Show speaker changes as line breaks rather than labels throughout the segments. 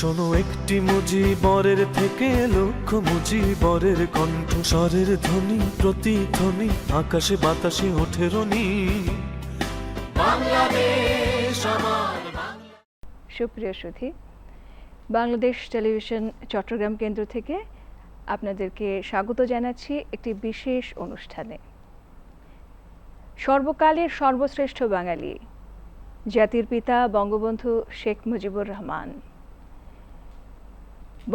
শোনো একটি মুজিবরের থেকে লক্ষ মুজিবরের কণ্ঠ, স্বরের ধ্বনি প্রতিধ্বনি আকাশে বাতাসে ওঠে রনি। বাংলাদেশ আমার।
সুপ্রিয় সুধী, বাংলাদেশ টেলিভিশন চট্টগ্রাম কেন্দ্র থেকে আপনাদেরকে স্বাগত জানাচ্ছি একটি বিশেষ অনুষ্ঠানে। সর্বকালের সর্বশ্রেষ্ঠ বাঙালি, জাতির পিতা বঙ্গবন্ধু শেখ মুজিবুর রহমান।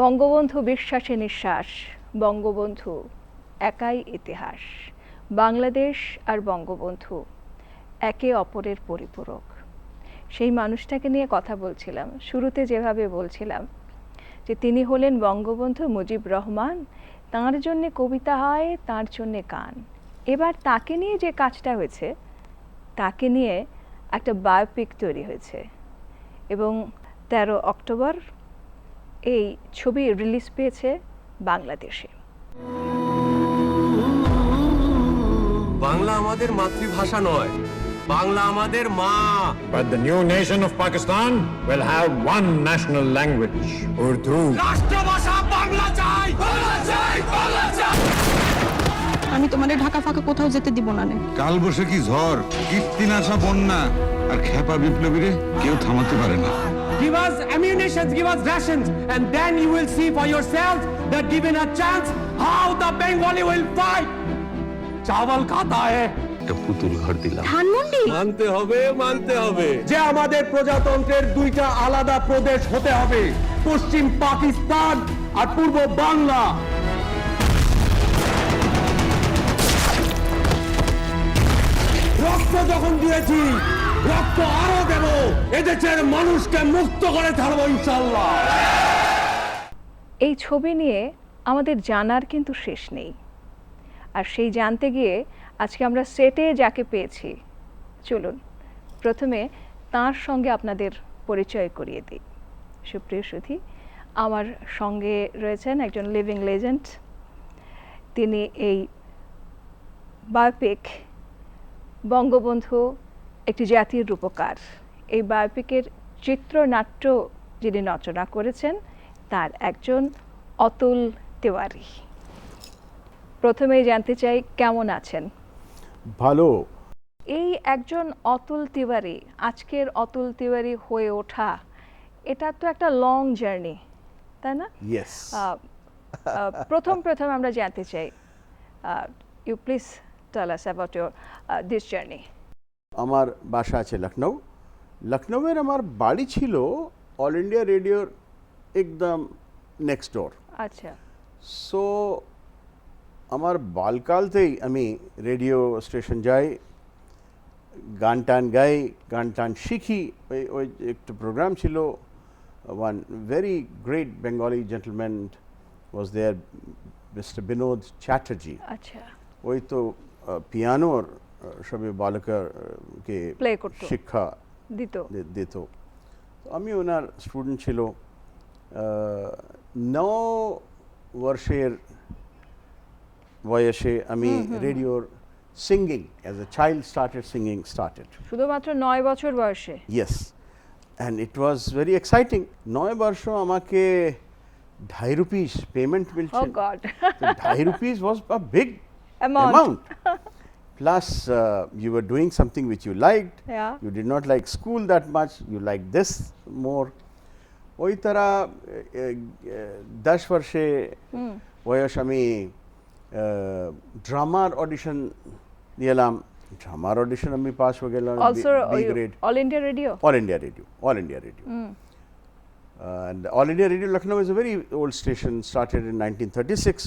বঙ্গবন্ধু বিশ্বাসে নিঃশ্বাস, বঙ্গবন্ধু একাই ইতিহাস। বাংলাদেশ আর বঙ্গবন্ধু একে অপরের পরিপূরক। সেই মানুষটাকে নিয়ে কথা বলছিলাম, শুরুতে যেভাবে বলছিলাম যে তিনি হলেন বঙ্গবন্ধু মুজিব রহমান। তাঁর জন্যে কবিতা হয়, তাঁর জন্যে গান। এবার তাকে নিয়ে যে কাজটা হয়েছে, তাকে নিয়ে একটা বায়োপিক তৈরি হয়েছে এবং 13 অক্টোবর এই ছবি রিলিজ পেয়েছে বাংলাদেশে।
বাংলা আমাদের মাতৃভাষা নয়, বাংলা আমাদের মা।
But the new nation of Pakistan will have one national language, Urdu.
রাষ্ট্রভাষা বাংলা চাই, বাংলা চাই, বাংলা চাই।
আমি তোমাদের ঢাকা ফাঁকা কোথাও যেতে দিব না।
কাল বৈশাখী ঝড়, কীর্তিন আসা বন্যা আর খেপা বিপ্লবীরে কেউ থামাতে পারে না।
Give us ammunition, give us rations, and then you will see for yourselves that given a chance, how the Bengali will fight. Chawal খাতা है।
একটা পুতুল ঘর দিলাম।
ধানমন্ডি
মানতে হবে, মানতে হবে যে আমাদের প্রজাতন্ত্রের দুইটা আলাদা প্রদেশ হতে হবে, পশ্চিম পাকিস্তান আর পূর্ব বাংলা। রক্ত যখন দিয়েছি, রক্ত আরো দেব, এদেশের মানুষকে মুক্ত করে ছাড়বো ইনশাআল্লাহ।
এই ছবি নিয়ে আমাদের জানার কিন্তু শেষ নেই, আর সেই জানতে গিয়ে আজকে আমরা সেটে যাকে পেয়েছি, চলুন প্রথমে তার সঙ্গে আপনাদের পরিচয় করিয়ে দিই। সুপ্রিয় সুধী, আমার সঙ্গে রয়েছেন একজন লিভিং লেজেন্ড। তিনি এই বায়োপিক বঙ্গবন্ধু একটি জাতির রূপকার, এই বায়োপিকের চিত্রনাট্য যিনি রচনা করেছেন তার একজন অতুল তিওয়ারি। প্রথমেই জানতে চাই কেমন আছেন?
ভালো।
এই একজন অতুল তিওয়ারি, আজকের অতুল তিওয়ারি হয়ে ওঠা, এটা তো একটা লং জার্নি, তাই না?
ইয়েস।
প্রথম আমরা জানতে চাই, you please tell us about your this journey.
আমার বাসা আছে লখনৌ। লখনৌয়ের আমার বাড়ি ছিল অল ইন্ডিয়া রেডিওর একদম নেক্সট ডোর।
আচ্ছা।
সো আমার বালকালতেই আমি রেডিও স্টেশন যাই, গান টান গাই, গান টান শিখি। ওই একটু প্রোগ্রাম ছিল, one very great Bengali gentleman was there, mister Binod Chatterjee.
আচ্ছা।
ওই তো পিয়ানোর সবই বালককে
প্লে করতো,
শিক্ষা
দিত।
তো আমি ওনার স্টুডেন্ট ছিল। 9 বর্ষের বয়সে আমি রেডিওর singing as a child started.
শুধুমাত্র 9 বছর বয়সে?
Yes, and it was very exciting. 9 বর্ষ আমাকে 2.5 রুপিস পেমেন্ট মিলছে।
Oh God!
2.5 rupees was a big
amount.
Plus, you were doing something which you liked.
Yeah.
You did not like school that much. You liked this more. ওই তারা 10 বর্ষে বয়স আমি ড্রামার audition দিলাম। ড্রামার audition আমি pass হয়ে গেলাম।
Also,
B grade.
All India Radio?
All India Radio. And All India Radio Lucknow is a very old station, started in 1936.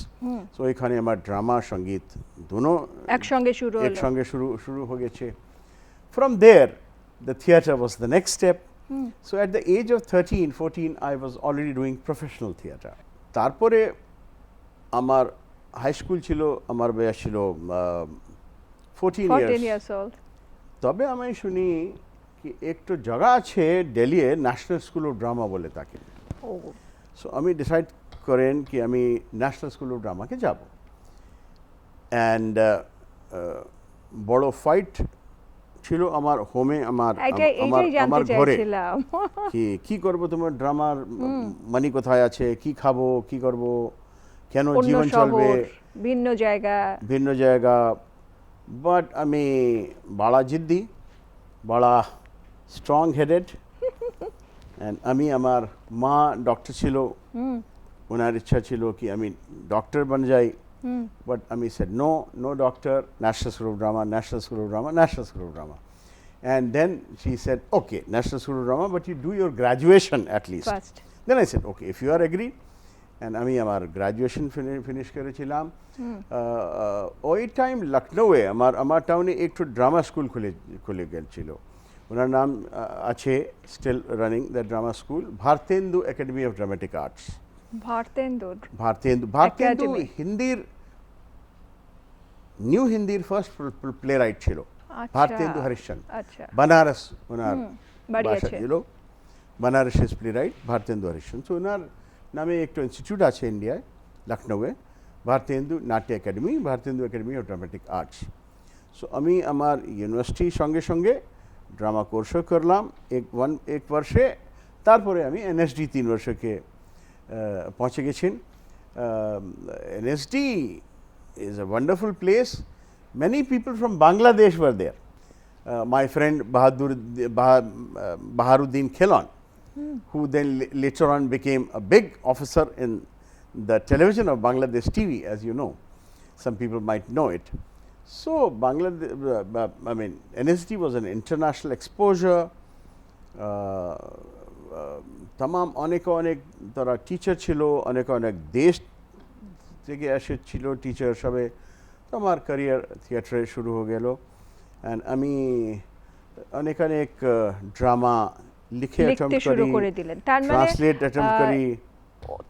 So এখানে আমার ড্রামা সঙ্গীত দুনো
একসঙ্গে
শুরু হয়ে গেছে। From there, the theatre was the next step. So at the age of 13-14, I was already doing professional theatre. তারপরে আমার হাই স্কুল ছিল, আমার বয়স ছিল 14
years old.
তবে আমি শুনি কি একটু জায়গা আছে দিল্লিতে, ন্যাশনাল স্কুল অফ ড্রামা বলে তাকে। সো আমি ডিসাইড করেন কি আমি ন্যাশনাল স্কুল অফ ড্রামাকে যাব। অ্যান্ড বড় ফাইট ছিল আমার হোমে, আমার
এইটাই
আমার
জানতে
ঘরে
চাইছিলাম।
কি করব, তোমার ড্রামার মানি কোথায় আছে, কি খাবো, কি করব, কেন
অন্য
জীবন চলবে,
শহর, ভিন্ন জায়গা।
বাট আমি বড় জিদ্দি, বড় স্ট্রং হেডেড, অ্যান্ড আমি আমার মা ডক্টর ছিল, ওনার ইচ্ছা ছিল কি আমি ডক্টর বন যাই, বাট আমি said no doctor, national school of drama, and then she said okay, National School of Drama, but you do your graduation at least
First.
then I said okay, if you are agreed, and আমি আমার graduation finish করেছিলাম। ওই time লখনৌয়ে আমার টাউনে একটু drama school খুলে গেছিল, ওনার নাম আছে still running the drama school, Bharatendu academy of dramatic arts. Bharatendu হিন্দির নিউ হিন্দির ফার্স্ট প্লে রাইট ছিল, ভারতেন্দু হরিশ্চন্দ্র, बनारस ওনার বাসা ছিল, Banaras playwright Bharatendu Harishchandra. So ওনার নামে একটা ইনস্টিটিউট আছে ইন্ডিয়ায় লখনৌয়ে, ভারতেন্দু নাট্য academy, Bharatendu academy of dramatic arts. So আমি আমার ইউনিভার্সিটির সঙ্গে সঙ্গে ড্রামা কোর্সও করলাম এক বর্ষে, তারপরে আমি এনএসডি 3 বর্ষকে পৌঁছে গেছেন। NSD is a wonderful place. Many people from Bangladesh were there. My friend Baharuddin Khilon, who then later on became a big officer in the television of Bangladesh TV, as you know. Some people might know it. So Bangladesh, NSD was an international exposure. तमाम অনেক তারা teacher ছিল, অনেক দেশ থেকে এসেছিল teacher সবে। তো আমার ক্যারিয়ার থিয়েটারে শুরু হয়ে গেল, অ্যান্ড আমি অনেক ড্রামা লিখতে
শুরু করে দিলেন। তার মানে
ট্রান্সলেট অ্যাটেম্প্ট করি।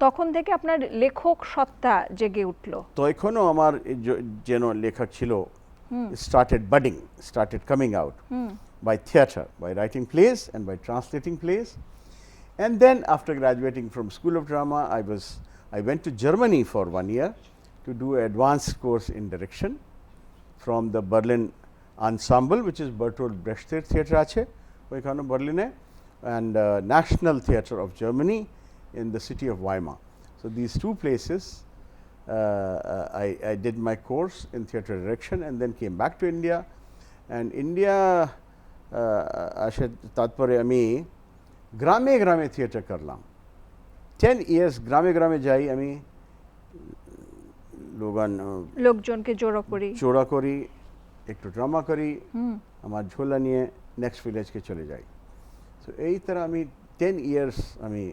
তখন থেকে আপনার লেখক সত্তা জেগে উঠলো।
তো এখনো আমার যেন লেখক ছিল started coming out by theatre, by writing plays and by translating plays. And then after graduating from School of Drama, I went to Germany for 1 year to do an advanced course in direction from the Berlin ensemble, which is Bertolt Brecht Theatre ache oikhane Berlin, and National Theatre of Germany in the city of Weimar. So these two places I did my course in theatre direction, and then came back to India. And India ashe tatpore ami গ্রামে theatre করলাম 10 years। গ্রামে যাই আমি,
লোকজনকে জোড়া করি, একটু drama করি, আমার ঝোলা নিয়ে নেক্সট ভিলেজকে চলে যাই। সো এই तरह আমি 10 years আমি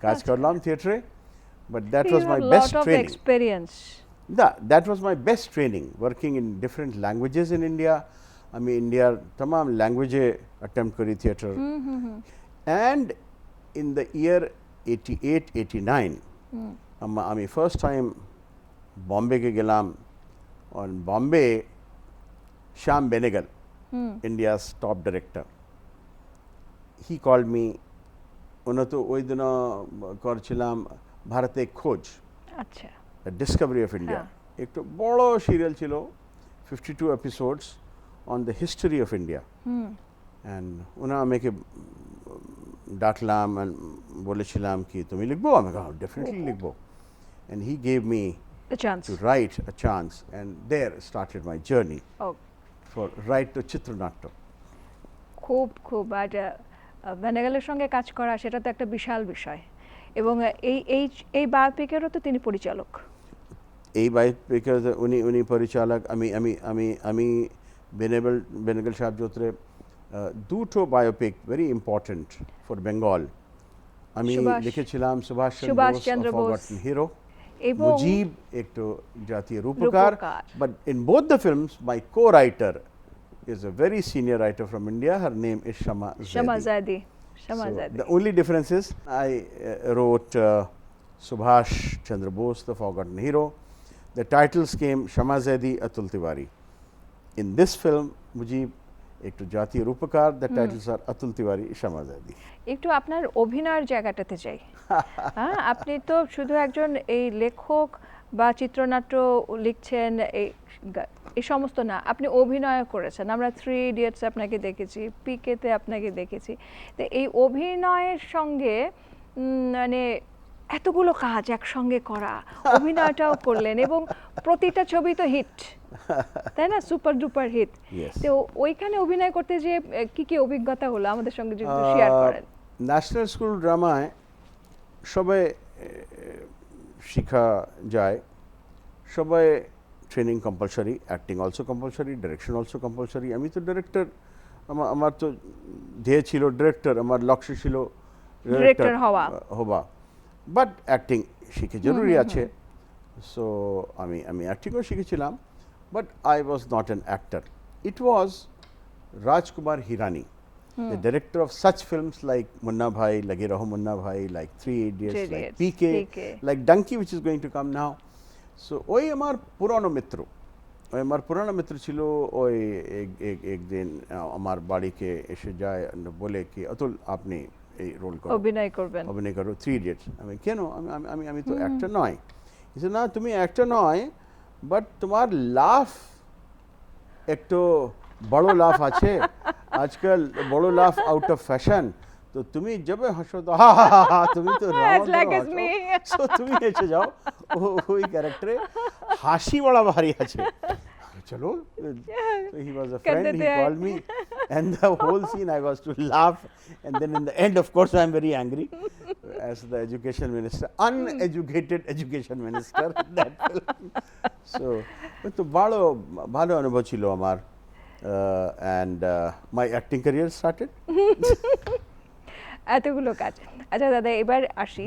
কাজ করলাম থিয়েটারে, but that was my best training. That was my best training, working in different languages in India. আমি ইন্ডিয়ার तमाम ল্যাঙ্গুয়েজে অ্যাটেম্প্ট করি theatre. And in the year 88-89, আমি first time Bombay ke gelam, on Bombay Shyam Benegal, India's top director, he called me, uno to oi dino korchilam Bharate Khoj, acha,
the discovery of India, ekto boro serial chilo, 52 episodes on the history of India, and una ameke ডাকলাম and বলেছিলাম কি তুমি লিখবো, আমি definitely লিখবো, and he gave me
a chance
to write a chance, and there started my journey for write to চিত্রনাট্য।
খুব আর বেনেগালের সঙ্গে কাজ করা সেটা তো একটা বিশাল বিষয়, এবং এই বায়োপিকেরও তো তিনি পরিচালক।
এই বায়োপিকের উনি পরিচালক। আমি বেনেগাল সাহেব জোত্রে দুটো biopic very important for Bengal আমি লিখেছিলাম, সুভাষ চন্দ্র বোস হিরো, মুজিব একটু জাতীয় রূপকার। But in both the films my co-writer is a very senior writer from India. Her name is Shama Zaidi. So the only difference is I wrote Subhash Chandra Bose, the forgotten hero. The titles came Shama Zaidi, Atul Tiwari. In this film, Mujib একটু জাতীয় রূপকার, the titles আর আতুল তিওয়ারি, শামা জাদি।
একটু আপনার অভিনয়ের জায়গাটাতে যাই। আপনি তো শুধু একজন এই লেখক বা চিত্রনাট্য লিখছেন, এই সমস্ত না, আপনি অভিনয় করেছেন। আমরা 3 ইডিয়টস আপনাকে দেখেছি, পিকেতে আপনাকে দেখেছি। তো এই অভিনয়ের সঙ্গে মানে এতগুলো কাজ একসঙ্গে করা, অভিনয়টাও করলেন এবং প্রতিটা ছবি তো হিট, তাই না? Super duper hit.
Yes.
তো ওইখানে অভিনয় করতে যে কি কি অভিজ্ঞতা হলো আমাদের সঙ্গে যদি শেয়ার করেন।
ন্যাশনাল স্কুল ড্রামায় সবাই শিখা যায়, সবাই training compulsory, acting also compulsory, direction also compulsory. আমি তো ডিরেক্টর, আমার তো ধ্যেয় ছিল ডিরেক্টর, আমার লক্ষ্য ছিল
ডিরেক্টর হওয়া।
বাট অ্যাক্টিং শিখে জরুরি আছে। সো আমি অ্যাক্টিংও শিখেছিলাম, but I was not an actor. It was Rajkumar Hirani, the director of such films like Munna Bhai, Lage Raho Munna Bhai, like 3 Idiots, like PK, like Donkey, which is going to come now. So ওই আমার পুরানো মিত্র ছিল। ওই একদিন আমার বাড়িকে এসে যায়, বলে কি অতুল আপনি এই রোল করো, অভিনয় করো 3 Idiots। আমি কেন, আমি তো অ্যাক্টর নয়। না তুমি অ্যাক্টর নয়, বাট তোমার লাফ একটু বড় লাফ আছে, আজকাল বড় লাফ আউট অফ ফ্যাশন। তো তুমি যাবে হাসো তো হা হা হা, তুমি তো সো তুমি এসে যাও ওই ক্যারেক্টারে, হাসি বড় ভারী আছে, চলো। So he was a friend, he called me, and the whole scene I was to laugh, and then in the end of course I am very angry as the education minister, uneducated education minister in that film. So তো ভালো অনুভব ছিল আমার, and my acting career started.
এতগুলো কাজ। আচ্ছা দাদা, এবার আসি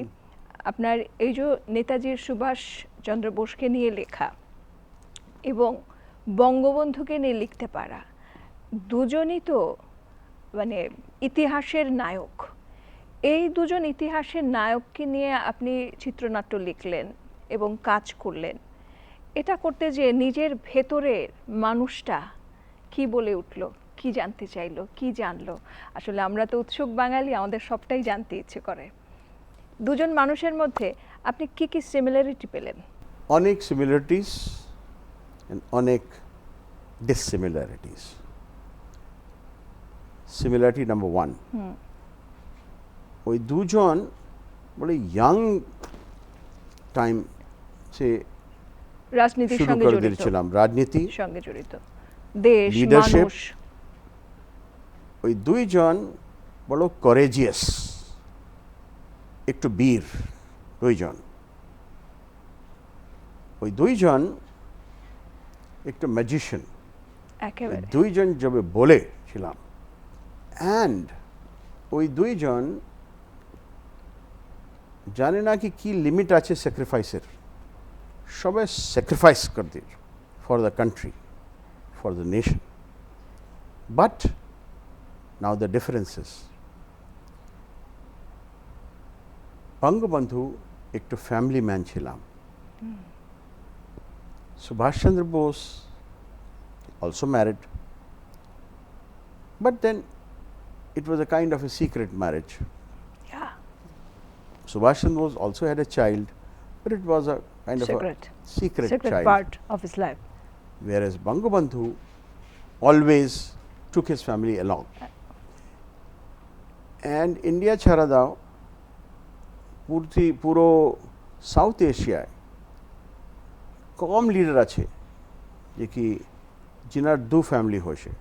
আপনার এই যে নেতাজি সুভাষ চন্দ্র বোসকে নিয়ে লেখা এবং বঙ্গবন্ধুকে নিয়ে লিখতে পারা, দুজনই তো মানে ইতিহাসের নায়ক। এই দুজন ইতিহাসের নায়ককে নিয়ে আপনি চিত্রনাট্য লিখলেন এবং কাজ করলেন। এটা করতে যে নিজের ভেতরের মানুষটা কি বলে উঠলো, কি জানতে চাইলো, কি জানলো? আসলে আমরা তো উৎসুক বাঙালি, আমাদের সবটাই জানতে ইচ্ছে করে। দুজন মানুষের মধ্যে আপনি কি কি সিমিলারিটি পেলেন?
অনেক সিমিলারিটিস and অনেক ডিসিমিলারিটিস। সিমিলারিটি নাম্বার 1, ওই দুজন বলে ইয়াং টাইম সে
রাজনীতির
শুরু
সঙ্গে
করে
জড়িত,
দিয়েছিলাম, রাজনীতি
সঙ্গে জড়িত, দেশ,
লিডারশিপ।
মানুষ।
ওই দুইজন বড় করেজিয়াস, একটু বীর দুইজন। ওই দুইজন একটু ম্যাজিশিয়ান,
একেবারে
দুইজন যাবে বলেছিলাম। অ্যান্ড ওই দুইজন জানে না কি লিমিট আছে স্যাক্রিফাইসের, সবাই স্যাক্রিফাইস করে দিল for the country, for the nation. But now the differences, Bangabandhu একটু ফ্যামিলি ম্যান ছিলাম, Subhash Chandra Bose also married, but then it was a kind of a secret marriage.
Yeah.
Subhash Chandra Bose also had a child, but it was a kind
Secret.
of a secret child.
part of his life.
Whereas Bangabandhu always took his family along. And India ছাড়া দাও, পুরো south এশিয়ায় কম leader আছে যে কি जिनार दो family होशे,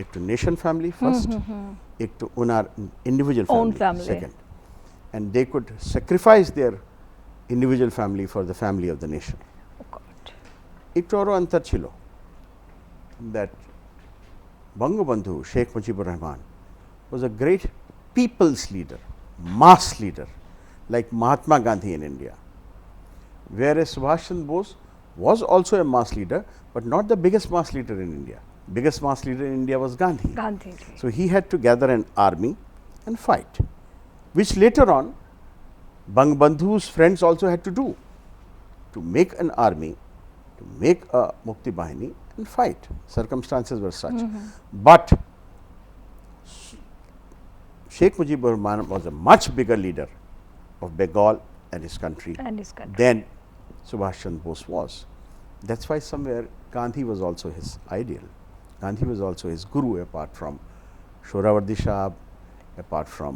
एक तो नेशन फैमिली फर्स्ट, एक तो उनार individual family second, and they could sacrifice their individual family for the family of the nation. एक तो और अंतर छिलो that Bangabandhu Sheikh Mujib Rahman was a great people's leader, mass leader, like Mahatma Gandhi in India, whereas Subhash Chandra Bose was also a mass leader, but not the biggest mass leader in India. Biggest mass leader in India was Gandhi. So he had to gather an army and fight, which later on Bangabandhu's friends also had to do, to make an army, to make a Mukti Bahini and fight. Circumstances were such. But Sheikh Mujibur Rahman was a much bigger leader of Bengal and his country than Subhash Chandra Bose was. That's why somewhere Gandhi was also his ideal. Gandhi was also his guru, apart from Shoravardi Sahab, apart from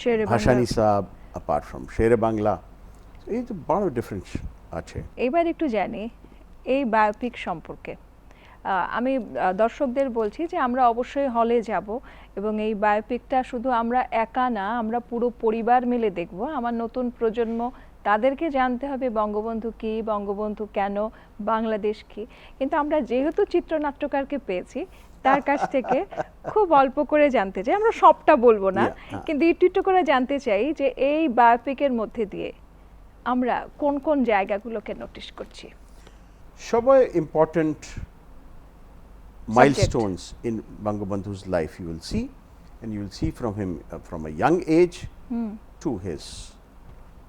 Shere
Bhashani
Bangla.
Sahab, apart from Shere Bangla. So it's a big difference আছে।
এবার একটু জানি এই biopic সম্পর্কে। আমি দর্শকদের বলছি যে আমরা অবশ্যই হলে যাব এবং এই বায়োপিকটা শুধু আমরা একা না, আমরা পুরো পরিবার মিলে দেখব। আমার নতুন প্রজন্ম, তাদেরকে জানতে হবে বঙ্গবন্ধু কী, বঙ্গবন্ধু কেন, বাংলাদেশ কী। কিন্তু আমরা যেহেতু চিত্রনাট্যকারকে পেয়েছি, তার কাছ থেকে খুব অল্প করে জানতে চাই। আমরা সবটা বলবো না, কিন্তু একটু একটু করে জানতে চাই যে এই বায়োপিকের মধ্যে দিয়ে আমরা কোন কোন জায়গাগুলোকে নোটিশ করছি।
সবাই important milestones in Bangabandhu's life you will see, and you will see from him from a young age to his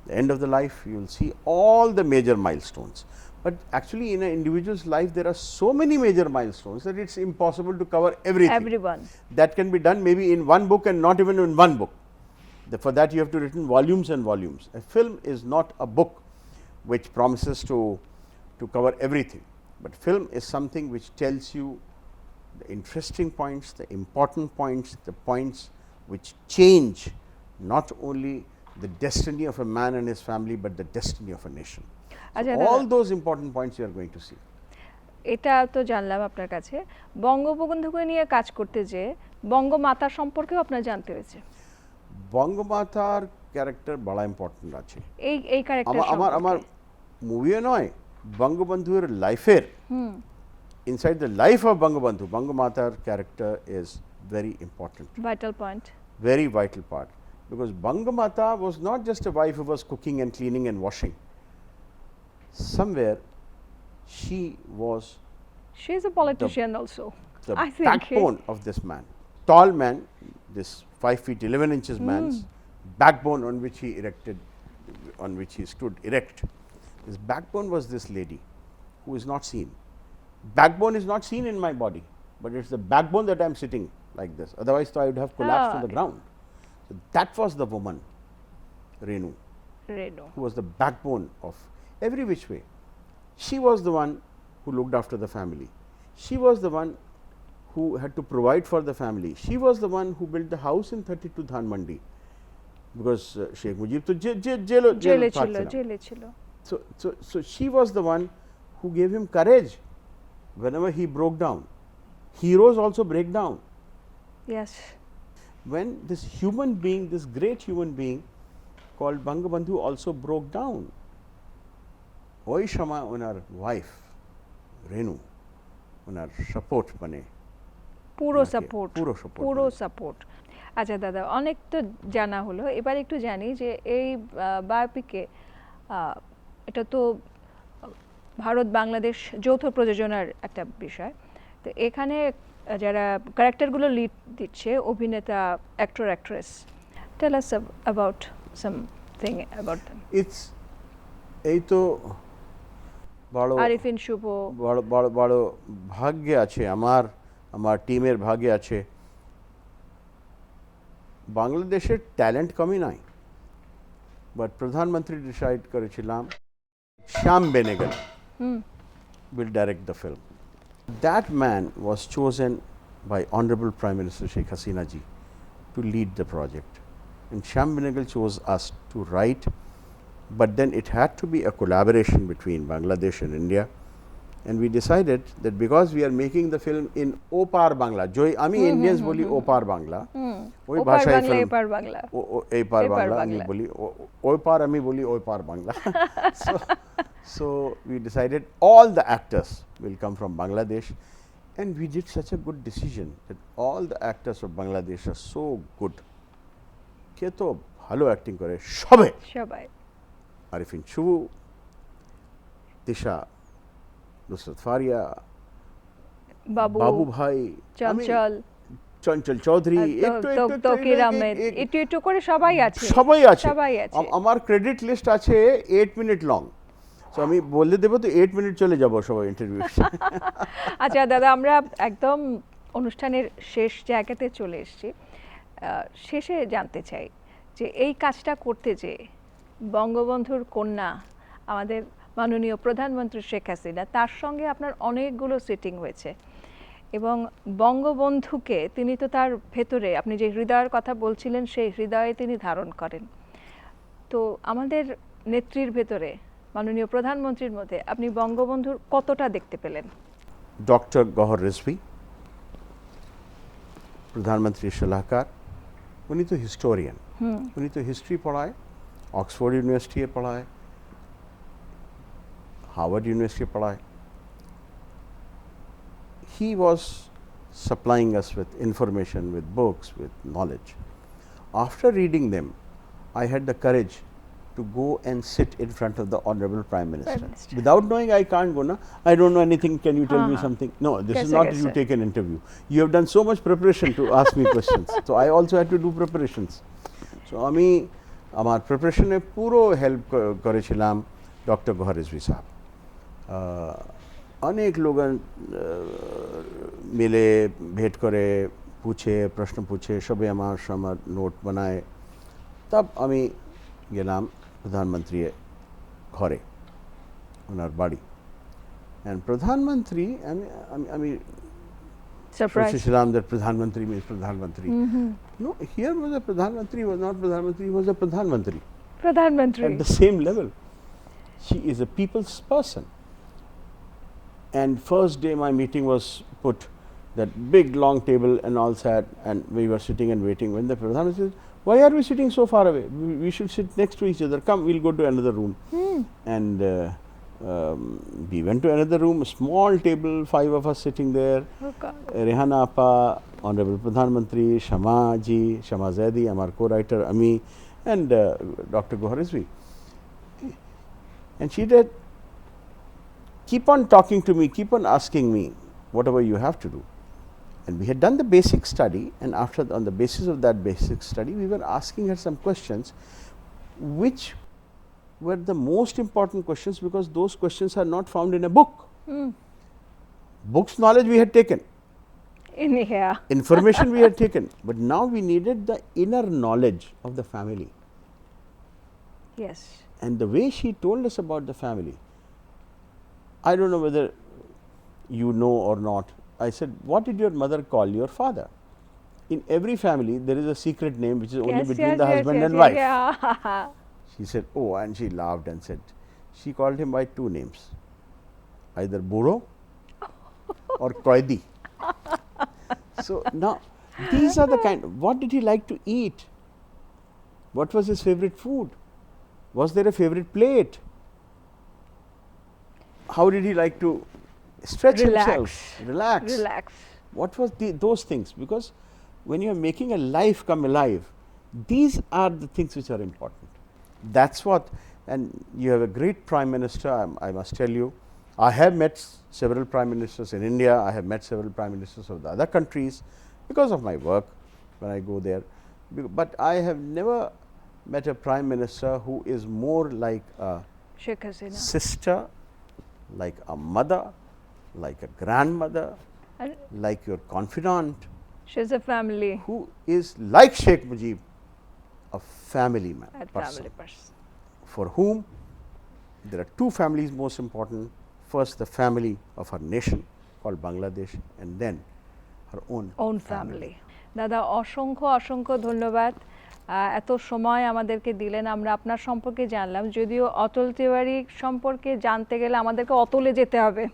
the end of the life. You will see all the major milestones, but actually in an individual's life there are so many major milestones that it's impossible to cover everything.
Everyone.
That can be done maybe in one book and not even in one book. For that you have to written volumes and volumes. A film is not a book which promises to cover everything, but film is something which tells you the interesting points, the important points, the points which change not only the destiny of a man and his family, but the destiny of a nation. So all those important points you are going to see.
এটা তো জানলাম আপনার কাছে। বঙ্গবন্ধুকে নিয়ে কাজ করতে যে বঙ্গমাতা সম্পর্কেও আপনার জানতে হয়েছে।
বঙ্গমাতার ক্যারেক্টার বড় ইম্পর্টেন্ট আছে।
এই ক্যারেক্টার
আমার মুভিও নয়, বঙ্গবন্ধুর লাইফের inside the life of Bangabandhu, Bangamatar character is very important.
Vital point.
Very vital part, because Bangamata was not just a wife who was cooking and cleaning and washing. Somewhere she was
She is a politician also.
the
I think
backbone of this man. Tall man, this 5 feet 11 inches man's backbone on which he stood erect. His backbone was this lady who is not seen. Backbone is not seen in my body, but it's the backbone that I am sitting like this. Otherwise, I would have collapsed to the ground. So that was the woman, Renu, who was the backbone of every which way. She was the one who looked after the family. She was the one who had to provide for the family. She was the one who built the house in 32 Dhan Mandi, because Sheikh Mujib to
জেলে ছিল।
So she was the one who gave him courage whenever he broke down. Heroes also break down.
Yes.
When this human being, this great human being called Bangabandhu also broke down, ওই সময় ওনার wife রেনু ওনার support মানে
পুরো support. আচ্ছা দাদা, অনেক তো জানা হলো, এবার একটু জানি যে এই বায়োপিকে এটা তো ভারত বাংলাদেশ যৌথ প্রযোজনার একটা বিষয়, তো এখানে যারা ক্যারেক্টারগুলো লিড দিচ্ছে, অভিনেতা, actor, actress, tell us about something about them.
এই তো বড়
আরিফিন শুভ,
বড় ভাগ্যে আছে আমার টিমের ভাগ্যে আছে। বাংলাদেশের ট্যালেন্ট কমই নাই, বাট প্রধানমন্ত্রী ডিসাইড করেছিলাম শ্যাম Benegal will direct the film. That man was chosen by Honorable Prime Minister Sheikh Hasina ji to lead the project, and Shyam Benegal chose us to write, but then it had to be a collaboration between Bangladesh and India, and we decided that because we are making the film in Opar Bangla, jo ami Indians boli Opar Bangla, oi bhashay film
এপার Bangla,
Epar Bangla ami boli Opar, ami boli Opar Bangla. So we decided all the actors will come from Bangladesh, and we did such a good decision that all the actors of Bangladesh are so good. কে তো ভালো acting করে সবাই, আরিফিন শুভু, তিশা, নুসরত ফারিয়া, বাবু ভাই, চঞ্চল চৌধুরী,
একটু করে সবাই আছে।
আমার ক্রেডিট লিস্ট আছে 8 মিনিট লং। সো আমি বলে দেবো তো 8 মিনিট চলে যাব সবাই ইন্টারভিউ।
আচ্ছা দাদা, আমরা একদম অনুষ্ঠানের শেষ জায়গাতে চলে এসেছি। শেষে জানতে চাই যে এই কাজটা করতে যে বঙ্গবন্ধুর কন্যা, আমাদের মাননীয় প্রধানমন্ত্রী শেখ হাসিনা, তার সঙ্গে আপনার অনেকগুলো সিটিং হয়েছে এবং বঙ্গবন্ধুকে তিনি তো তার ভেতরে, আপনি যে হৃদয়ের কথা বলছিলেন, সেই হৃদয়ে তিনি ধারণ করেন। তো আমাদের নেত্রীর ভেতরে, মাননীয় প্রধানমন্ত্রীর মধ্যে আপনি বঙ্গবন্ধুর কতটা দেখতে পেলেন?
डॉक्टर गौहर रिजवी, प्रधानमंत्री सलाहकार, उन्हीं तो हिस्टोरियन, उन्हीं तो हिस्ट्री पढ़ाए, ऑक्सफोर्ड यूनिवर्सिटी पढ़ाए, हार्वर्ड यूनिवर्सिटी पढ़ाए. He was supplying us with information, with books, with knowledge. After reading them, I had the courage to go and sit in front of the Honorable Prime Minister. Without knowing, I can't go, na? I don't know anything, can you tell me something? No, this is not you take an interview. You have done so much preparation to ask me questions. So I also had to do preparations. So আমি আমার প্রিপারেশনে পুরো help করেছিলাম doctor গহর রিজভী সাহেব। অনেক লোক মিলে ভেট করে পুছে প্রশ্ন পুছে সবে আমার নোট বানায়। তব আমি গেলাম প্রধানমন্ত্রী ঘরে, ওনার বাড়ি। অ্যান্ড প্রধানমন্ত্রী আমি ছিলাম that প্রধানমন্ত্রী means প্রধানমন্ত্রী. No, here was a প্রধানমন্ত্রী, was not প্রধানমন্ত্রী, was a প্রধানমন্ত্রী.
প্রধানমন্ত্রী
At the same level. She is a people's person. And first day my meeting was put, that big long table and all sat, and we were sitting and waiting. When the Pradhan said, why are we sitting so far away? We should sit next to each other. Come, we'll go to another room. And we went to another room, a small table, 5 of us sitting there.
Oh God.
Rehana Appa, Honorable Pradhan Mantri, Shama Ji, Shama Zaidi, our co-writer, Ami, and Dr. Gauhar Rizvi. And she did keep on talking to me, keep on asking me whatever you have to do. And we had done the basic study, and after on the basis of that basic study, we were asking her some questions which were the most important questions, because those questions are not found in a book. Books knowledge we had taken,
In here.
information we had taken, but now we needed the inner knowledge of the family.
Yes.
And the way she told us about the family, I don't know whether you know or not. I said, what did your mother call your father? In every family, there is a secret name which is only between the husband and wife.
Yeah.
She said, oh, and she laughed and said, she called him by 2 names, either Buro or Koidi. So now, these are the kind, what did he like to eat? What was his favorite food? Was there a favorite plate? How did he like to stretch himself? Relax. What was those things? Because when you are making a life come alive, these are the things which are important. That's what, and you have a great Prime Minister, I must tell you. I have met several Prime Ministers in India, I have met several Prime Ministers of the other countries because of my work when I go there. But I have never met a Prime Minister who is more like a
Sheikh Hasina.
sister, like a mother, like a grandmother,
And
like your confidant,
she's a family.
who is like Sheikh Mujib, a family man,
A
person,
family person.
for whom there are 2 families most important. First, the family of her nation called Bangladesh, and then her own
family. দাদা অসংখ্য অসংখ্য ধন্যবাদ, এত সময় আমাদেরকে দিলেন। আমরা আপনার সম্পর্কে জানলাম, যদিও অতুল তিওয়ারি সম্পর্কে জানতে গেলে আমাদেরকে অতুলে যেতে হবে,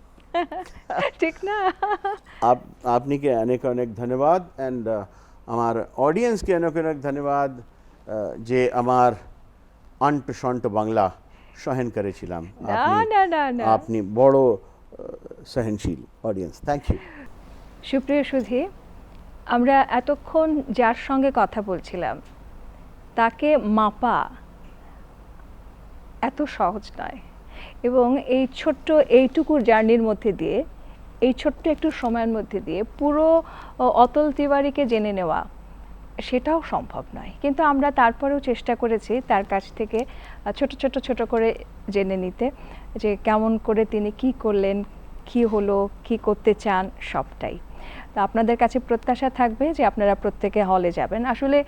ঠিক না?
আপনাকে অনেক অনেক ধন্যবাদ, এন্ড আমার অডিয়েন্সকে অনেক অনেক ধন্যবাদ যে আমার আন্টশন্ট বাংলা সহন করেছিলাম। আপনি বড় সহনশীল অডিয়েন্স, থ্যাংক ইউ।
সুপ্রিয় সুধী, আমরা এতক্ষণ যার সঙ্গে কথা বলছিলাম তাকে মাপা এত সহজ নয়, এবং এই ছোট্ট এইটুকুর জার্নির মধ্যে দিয়ে, এই ছোট্ট একটু সময়ের মধ্যে দিয়ে পুরো অতুল তিওয়ারিকে জেনে নেওয়া সেটাও সম্ভব নয়। কিন্তু আমরা তারপরেও চেষ্টা করেছি তার কাছ থেকে ছোট করে জেনে নিতে, যে কেমন করে তিনি কি করলেন, কি হলো, কি করতে চান, সবটাই। তো আপনাদের কাছে প্রত্যাশা থাকবে যে আপনারা প্রত্যেকে হলে যাবেন। আসলে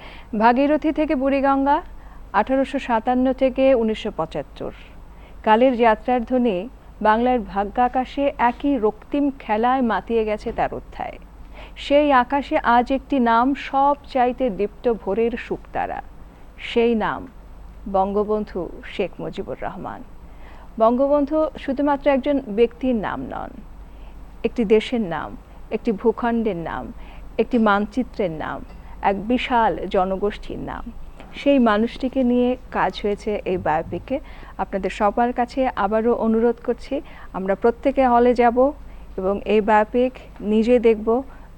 ভাগীরথী থেকে বুড়িগঙ্গা 1857 থেকে 1975, কালের যাত্রার ধ্বনি বাংলার ভাগ্যাকাশে একই রক্তিম খেলায় মাতিয়ে গেছে তার অধ্যায়। সেই আকাশে আজ একটি নাম সব চাইতে দীপ্ত ভোরের শুকতারা, সেই নাম বঙ্গবন্ধু শেখ মুজিবুর রহমান। বঙ্গবন্ধু শুধুমাত্র একজন ব্যক্তির নাম নন, একটি দেশের নাম, একটি ভূখণ্ডের নাম, একটি মানচিত্রের নাম, এক বিশাল জনগোষ্ঠীর নাম। সেই মানুষটিকে নিয়ে কাজ হয়েছে এই বায়োপিকে। আপনাদের সবার কাছে আবারও অনুরোধ করছি, আমরা প্রত্যেকে হলে যাব এবং এই বায়োপিক নিজে দেখব,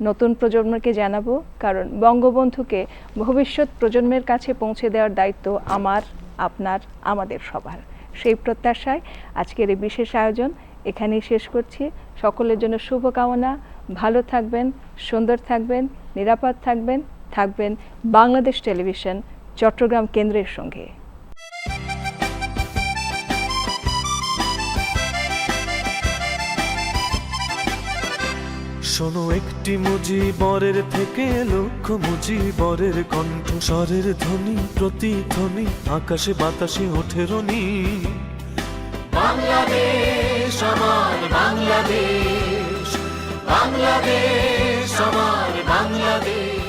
নতুন প্রজন্মকে জানাবো, কারণ বঙ্গবন্ধুকে ভবিষ্যৎ প্রজন্মের কাছে পৌঁছে দেওয়ার দায়িত্ব আমার, আপনার, আমাদের সবার। সেই প্রত্যাশায় আজকের এই বিশেষ আয়োজন এখানেই শেষ করছি। সকলের জন্য শুভকামনা, ভালো থাকবেন, সুন্দর থাকবেন, নিরাপদ থাকবেন, থাকবেন বাংলাদেশ টেলিভিশন চট্টগ্রাম কেন্দ্রের সঙ্গে।
শোনো একটি মুজিবরের থেকে লক্ষ মুজিবরের কণ্ঠ, স্বরের ধ্বনি প্রতিধ্বনি আকাশে বাতাসে ওঠে রনি। বাংলাদেশ আমার বাংলাদেশ, বাংলাদেশ আমার বাংলাদেশ।